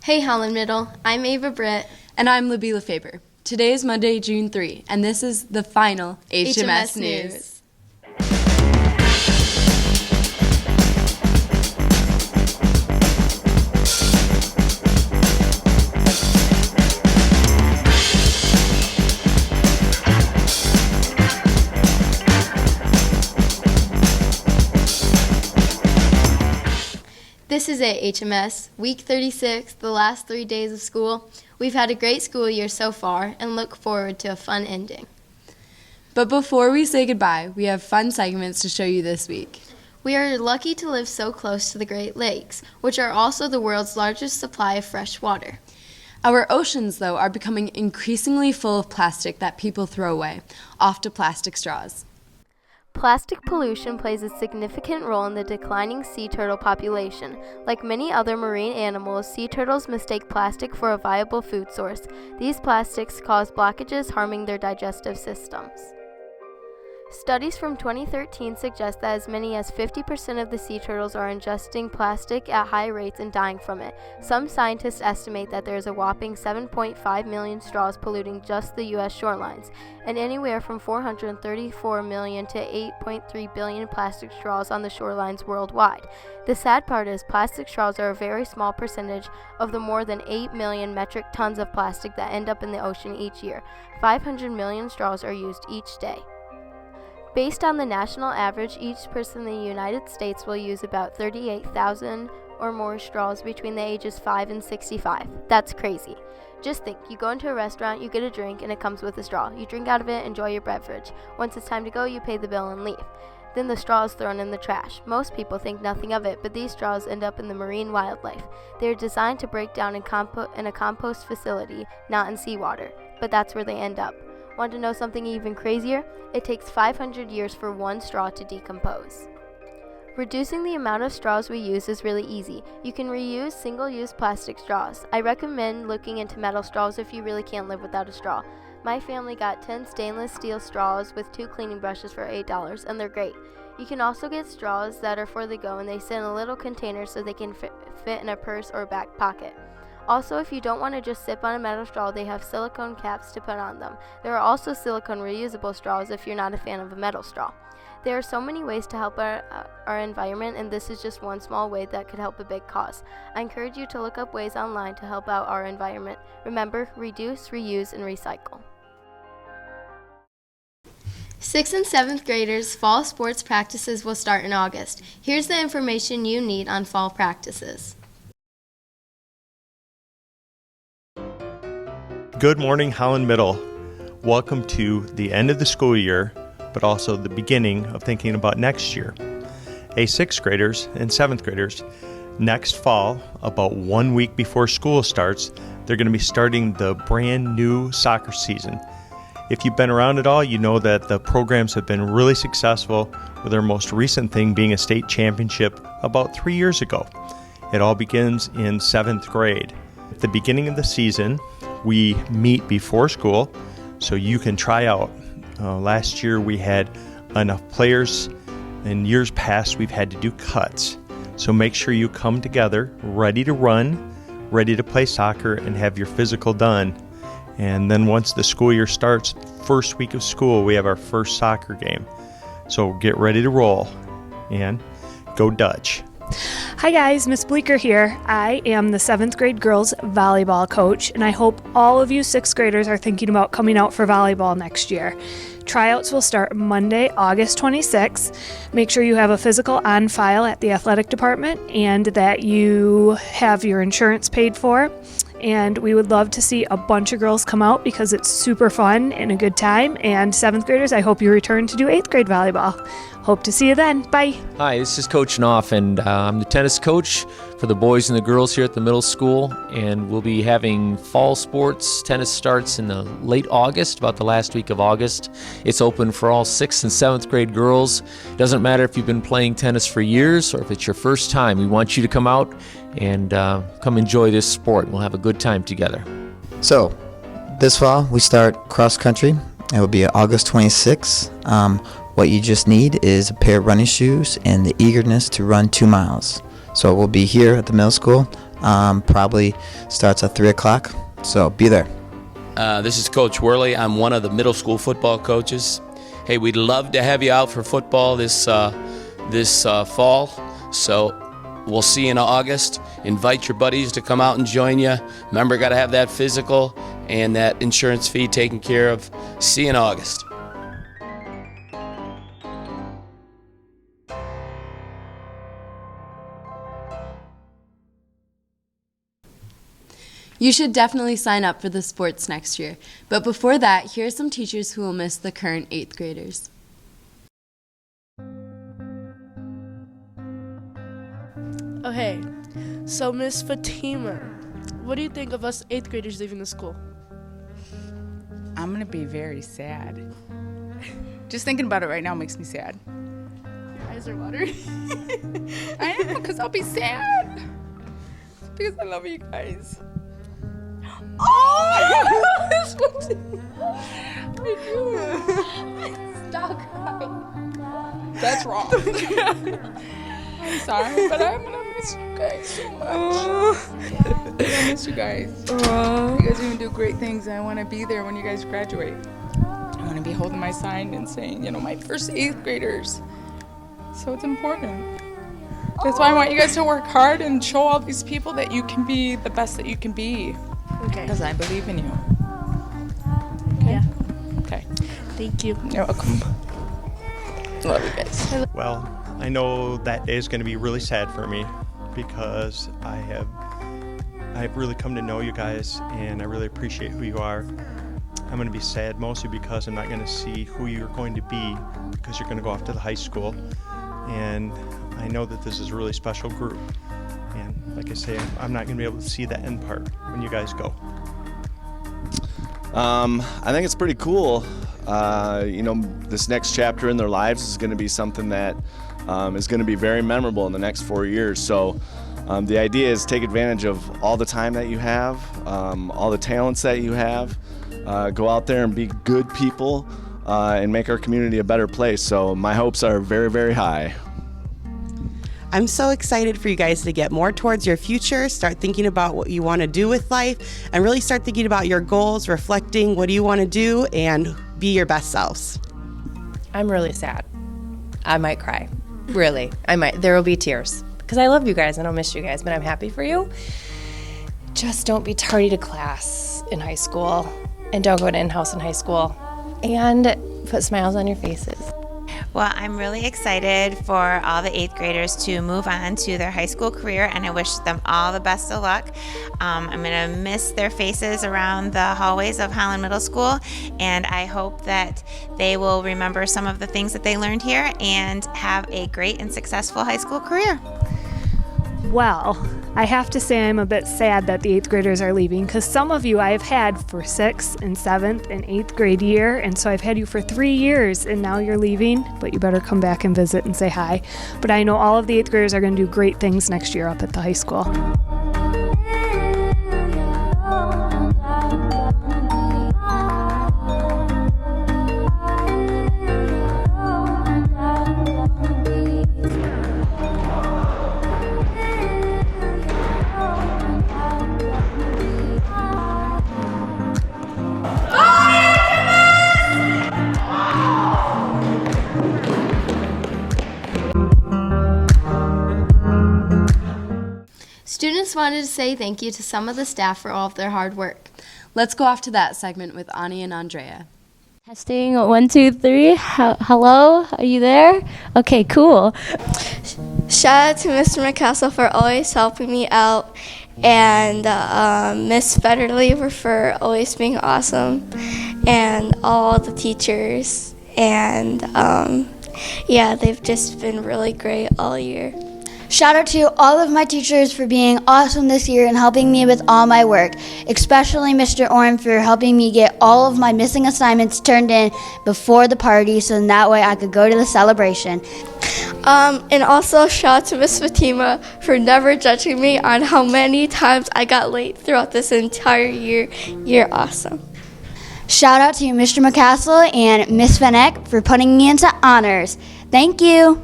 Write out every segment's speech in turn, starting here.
Hey Holland Middle, I'm Ava Britt. And I'm Libby Lefebvre. Today is Monday, June 3, and this is the final HMS News. This is at HMS, week 36, the last 3 days of school. We've had a great school year so far and look forward to a fun ending. But before we say goodbye, we have fun segments to show you this week. We are lucky to live so close to the Great Lakes, which are also the world's largest supply of fresh water. Our oceans, though, are becoming increasingly full of plastic that people throw away, off to plastic straws. Plastic pollution plays a significant role in the declining sea turtle population. Like many other marine animals, sea turtles mistake plastic for a viable food source. These plastics cause blockages, harming their digestive systems. Studies from 2013 suggest that as many as 50% of the sea turtles are ingesting plastic at high rates and dying from it. Some scientists estimate that there is a whopping 7.5 million straws polluting just the U.S. shorelines, and anywhere from 434 million to 8.3 billion plastic straws on the shorelines worldwide. The sad part is plastic straws are a very small percentage of the more than 8 million metric tons of plastic that end up in the ocean each year. 500 million straws are used each day. Based on the national average, each person in the United States will use about 38,000 or more straws between the ages 5 and 65. That's crazy. Just think, you go into a restaurant, you get a drink, and it comes with a straw. You drink out of it, enjoy your beverage. Once it's time to go, you pay the bill and leave. Then the straw is thrown in the trash. Most people think nothing of it, but these straws end up in the marine wildlife. They are designed to break down in a compost facility, not in seawater, but that's where they end up. Want to know something even crazier? It takes 500 years for one straw to decompose. Reducing the amount of straws we use is really easy. You can reuse single-use plastic straws. I recommend looking into metal straws if you really can't live without a straw. My family got 10 stainless steel straws with 2 cleaning brushes for $8, and they're great. You can also get straws that are for the go, and they sit in a little container so they can fit in a purse or back pocket. Also, if you don't want to just sip on a metal straw, they have silicone caps to put on them. There are also silicone reusable straws if you're not a fan of a metal straw. There are so many ways to help our environment, and this is just one small way that could help a big cause. I encourage you to look up ways online to help out our environment. Remember, reduce, reuse, and recycle. 6th and 7th graders' fall sports practices will start in August. Here's the information you need on fall practices. Good morning, Holland Middle. Welcome to the end of the school year, but also the beginning of thinking about next year. 6th graders and 7th graders, next fall, about 1 week before school starts, they're going to be starting the brand new soccer season. If you've been around at all, you know that the programs have been really successful, with their most recent thing being a state championship about 3 years ago. It all begins in 7th grade. At the beginning of the season, we meet before school so you can try out. Last year we had enough players. In years past we've had to do cuts. So make sure you come together ready to run, ready to play soccer, and have your physical done. And then once the school year starts, first week of school, we have our first soccer game. So get ready to roll and go Dutch. Hi guys, Miss Bleeker here. I am the 7th grade girls volleyball coach, and I hope all of you 6th graders are thinking about coming out for volleyball next year. Tryouts will start Monday, August 26th. Make sure you have a physical on file at the athletic department and that you have your insurance paid for. And we would love to see a bunch of girls come out because it's super fun and a good time. And 7th graders, I hope you return to do 8th grade volleyball. Hope to see you then. Bye. Hi, this is Coach Knopf, and I'm the tennis coach for the boys and the girls here at the middle school. And we'll be having fall sports. Tennis starts in the late August, about the last week of August. It's open for all 6th and 7th grade girls. Doesn't matter if you've been playing tennis for years or if it's your first time. We want you to come out and come enjoy this sport. We'll have a good time together. So, this fall we start cross country. It will be August 26th. What you just need is a pair of running shoes and the eagerness to run 2 miles. So we'll be here at the middle school Probably starts at 3 o'clock, so be there. This is Coach Worley. I'm one of the middle school football coaches. Hey, we'd love to have you out for football this fall, so we'll see you in August. Invite your buddies to come out and join you. Remember, got to have that physical and that insurance fee taken care of. See you in August. You should definitely sign up for the sports next year. But before that, here are some teachers who will miss the current 8th graders. Okay, so Miss Fatima, what do you think of us 8th graders leaving the school? I'm gonna be very sad. Just thinking about it right now makes me sad. Your eyes are watering. I am, because I'll be sad. Because I love you guys. Oh! This one. I do. Stop crying. That's wrong. I'm sorry, but I'm gonna miss you guys so much. I miss you guys. You guys are gonna do great things, and I want to be there when you guys graduate. I want to be holding my sign and saying, my first 8th graders. So it's important. That's why I want you guys to work hard and show all these people that you can be the best that you can be. Okay. Because I believe in you. Okay. Yeah. Okay. Thank you. You're welcome. Love you guys. Well, I know that day is going to be really sad for me because I've really come to know you guys and I really appreciate who you are. I'm going to be sad mostly because I'm not going to see who you're going to be because you're going to go off to the high school. And I know that this is a really special group. And like I say, I'm not going to be able to see the end part when you guys go. I think it's pretty cool. This next chapter in their lives is going to be something that is going to be very memorable in the next 4 years. So the idea is take advantage of all the time that you have, all the talents that you have. Go out there and be good people and make our community a better place. So my hopes are very, very high. I'm so excited for you guys to get more towards your future, start thinking about what you want to do with life, and really start thinking about your goals, reflecting what do you want to do, and be your best selves. I'm really sad. I might cry. Really. I might. There will be tears. Because I love you guys and I'll miss you guys, but I'm happy for you. Just don't be tardy to class in high school, and don't go to in-house in high school, and put smiles on your faces. Well, I'm really excited for all the 8th graders to move on to their high school career, and I wish them all the best of luck. I'm going to miss their faces around the hallways of Holland Middle School, and I hope that they will remember some of the things that they learned here and have a great and successful high school career. Well, I have to say I'm a bit sad that the 8th graders are leaving because some of you I've had for 6th and 7th and 8th grade year, and so I've had you for 3 years and now you're leaving, but you better come back and visit and say hi. But I know all of the 8th graders are going to do great things next year up at the high school. Students wanted to say thank you to some of the staff for all of their hard work. Let's go off to that segment with Ani and Andrea. Testing 1, 2, 3. Hello, are you there? Okay, cool. Shout out to Mr. McCassell for always helping me out, and Miss Federlever for always being awesome, and all the teachers, and they've just been really great all year. Shout out to all of my teachers for being awesome this year and helping me with all my work, especially Mr. Orm for helping me get all of my missing assignments turned in before the party so that way I could go to the celebration. And also shout out to Miss Fatima for never judging me on how many times I got late throughout this entire year. You're awesome. Shout out to Mr. McCassell and Miss Van Eck for putting me into honors. Thank you.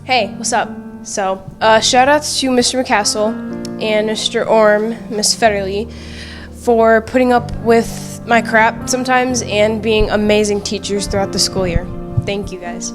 Hey, what's up? So, shout outs to Mr. McCassell and Mr. Orm, Miss Federley, for putting up with my crap sometimes and being amazing teachers throughout the school year. Thank you guys.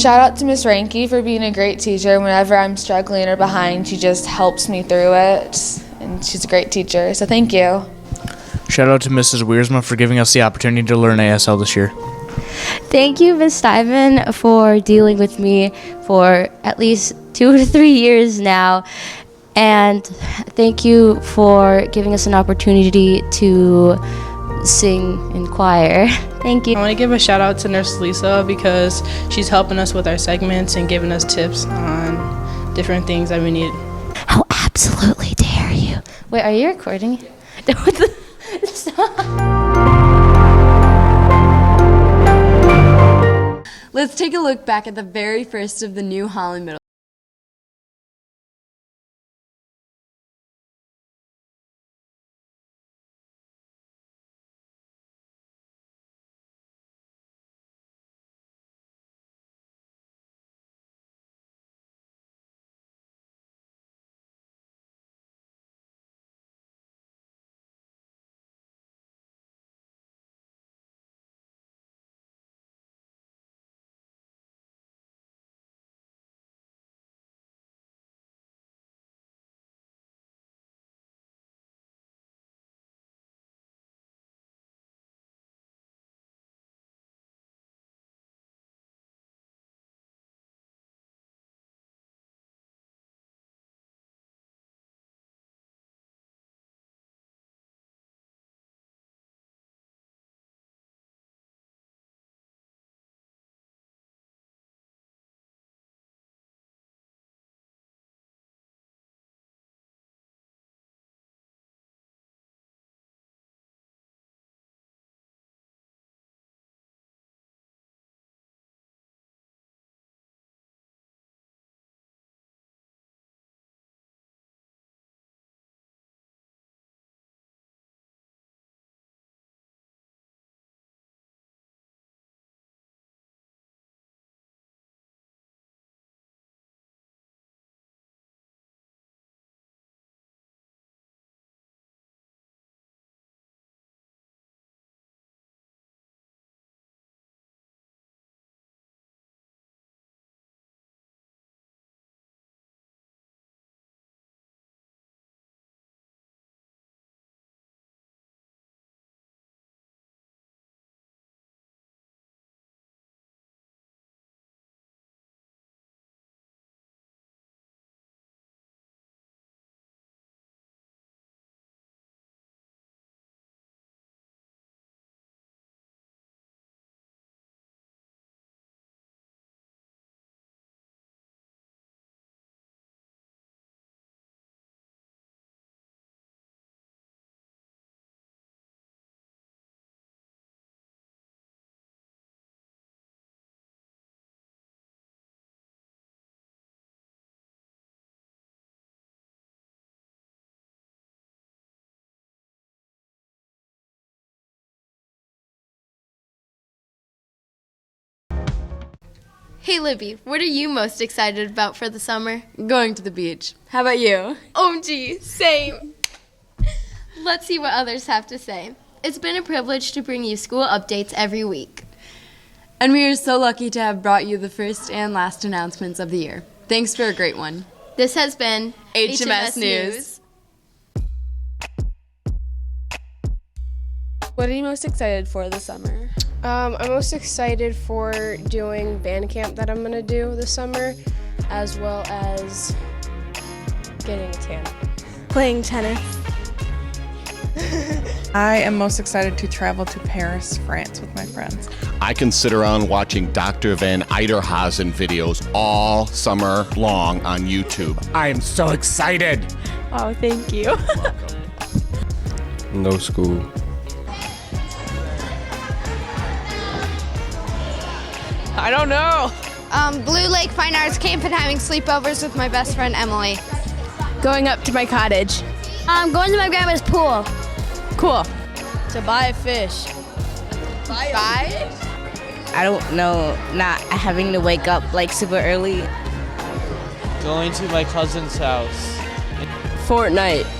Shout out to Miss Ranke for being a great teacher. Whenever I'm struggling or behind, she just helps me through it, and she's a great teacher, so thank you. Shout out to Mrs. Wiersma for giving us the opportunity to learn ASL this year. Thank you, Ms. Stuyven, for dealing with me for at least 2 to 3 years now. And thank you for giving us an opportunity to sing in choir. Thank you. I want to give a shout out to Nurse Lisa because she's helping us with our segments and giving us tips on different things that we need. How absolutely dare you. Wait, are you recording? Let's take a look back at the very first of the new Holland Middle. Hey Libby, what are you most excited about for the summer? Going to the beach. How about you? OMG, same. Let's see what others have to say. It's been a privilege to bring you school updates every week. And we are so lucky to have brought you the first and last announcements of the year. Thanks for a great one. This has been HMS News. What are you most excited for this summer? I'm most excited for doing band camp that I'm going to do this summer, as well as getting a tan. Playing tennis. I am most excited to travel to Paris, France with my friends. I can sit around watching Dr. Van Eyderhazen videos all summer long on YouTube. I am so excited. Oh, thank you. No school. I don't know. Blue Lake Fine Arts Camp and having sleepovers with my best friend Emily. Going up to my cottage. Going to my grandma's pool. Cool. To buy a fish. Buy it? I don't know, not having to wake up like super early. Going to my cousin's house. Fortnite.